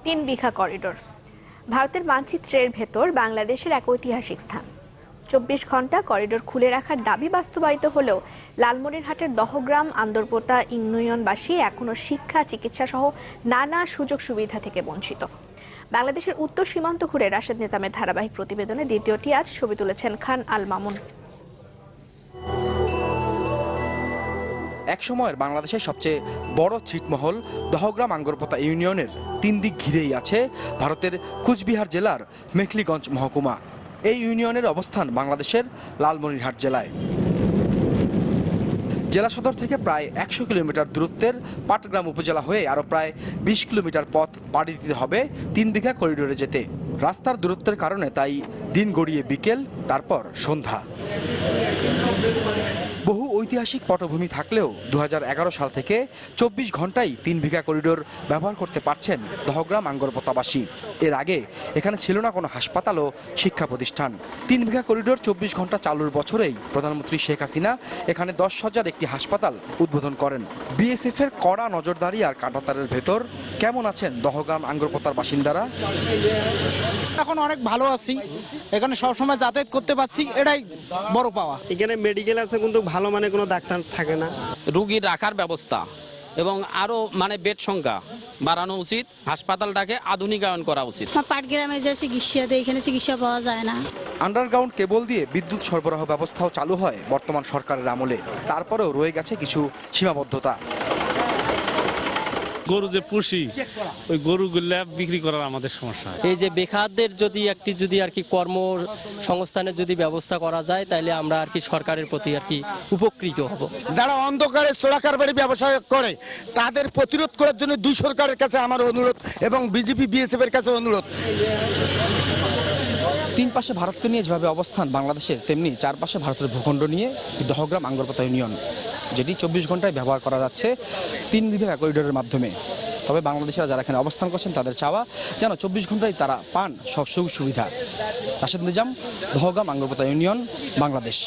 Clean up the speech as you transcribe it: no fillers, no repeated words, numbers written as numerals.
3 বিঘা corridor ভারতের মানচিত্রের ভেতর বাংলাদেশের এক ঐতিহাসিক স্থান। 24 ঘন্টা করিডোর খুলে রাখার দাবি বাস্তবায়িত হলেও লালমনিরহাটের দহগ্রাম আন্দরপোতা ইউনিয়নবাসী এখনো শিক্ষা, চিকিৎসা সহ নানা সুযোগ সুবিধা থেকে বঞ্চিত। বাংলাদেশের উত্তর সীমান্ত ঘুরে রাশেদ নিজামের ধারাবাহিক প্রতিবেদনে দ্বিতীয়টি আজ ছবি তুলেছেন খান আল মামুন। এক সময়ের বাংলাদেশের সবচেয়ে বড় ছিটমহল দহগ্রাম আঙ্গরপোতা ইউনিয়নের 3 দিক ঘিরেই আছে ভারতের কুচবিহার জেলার মেখলিগঞ্জ মহকুমা। এই ইউনিয়নের অবস্থান বাংলাদেশের লালমনিরহাট জেলায়। জেলা সদর থেকে প্রায় 100 কিলোমিটার দূরত্বের পাটগ্রাম উপজেলা হয়ে আরও প্রায় 20 কিলোমিটার পথ পাড়ি দিতে হবে 3 বিঘা করিডোরে যেতে। রাস্তার দূরত্বের কারণে তাই দিন গড়িয়ে বিকেল, তারপর সন্ধ্যা। বহু ঐতিহাসিক পটভূমি থাকলেও 2011 সাল থেকে 24 ঘন্টায় 3 বিঘা করিডোর ব্যবহার করতে পারছেন দহগ্রাম আঙ্গরপোতাবাসী। এর আগে এখানে ছিল না কোনো হাসপাতাল ও শিক্ষা প্রতিষ্ঠান। 3 বিঘা করিডোর 24 ঘন্টা চালুর বছরেই প্রধানমন্ত্রী শেখ হাসিনা এখানে 10,000 একটি হাসপাতাল উদ্বোধন করেন। বিএসএফ এর কড়া নজরদারি আর কাঁটাতারের ভেতর কেমন আছেন দহগ্রাম আঙ্গরপোতার বাসিন্দারা? এখন অনেক ভালো আছি, এখানে সবসময় যাতায়াত করতে পারছি, এটাই বড় পাওয়া। এখানে মেডিকেল আছে কিন্তু ভালো মানে কোনো ডাক্তার থাকে না। রোগীর রাখার ব্যবস্থা এবং আরো বেড সংখ্যা বাড়ানো উচিত, হাসপাতালটাকে আধুনিকায়ন করা উচিত। পাটগ্রামে যে চিকিৎসা দেয়, এখানে চিকিৎসা পাওয়া যায় না। আন্ডারগ্রাউন্ড কেবল দিয়ে বিদ্যুৎ সরবরাহ ব্যবস্থাও চালু হয় বর্তমান সরকারের আমলে। তারপরেও রয়ে গেছে কিছু সীমাবদ্ধতা। গরু যে পুষি, ওই গরুগুলা বিক্রি করার আমাদের সমস্যা। এই যে বেকারদের যদি কর্মসংস্থানের যদি ব্যবস্থা করা যায়, তাহলে আমরা সরকারের প্রতি উপকৃত হব। যারা অন্ধকারে চোরাকারবারি ব্যবসা করে তাদের প্রতিরোধ করার জন্য দুই সরকারের কাছে আমার অনুরোধ এবং বিজেপি বিএসএফ এর কাছে অনুরোধ। 3 পাশে ভারতকে নিয়ে যেভাবে অবস্থান বাংলাদেশের, তেমনি 4 পাশে ভারতের ভূখণ্ড নিয়ে দহগ্রাম আঙ্গরপোতা ইউনিয়ন, যেটি 24 ঘন্টায় ব্যবহার করা যাচ্ছে 3 বিঘা করিডোরের মাধ্যমে। তবে বাংলাদেশিরা যারা এখানে অবস্থান করছেন তাদের চাওয়া যেন 24 ঘন্টায় তারা পান সব সুযোগ সুবিধা। রাশেদ নিজাম, দহগ্রাম আঙ্গরপোতা ইউনিয়ন, বাংলাদেশ।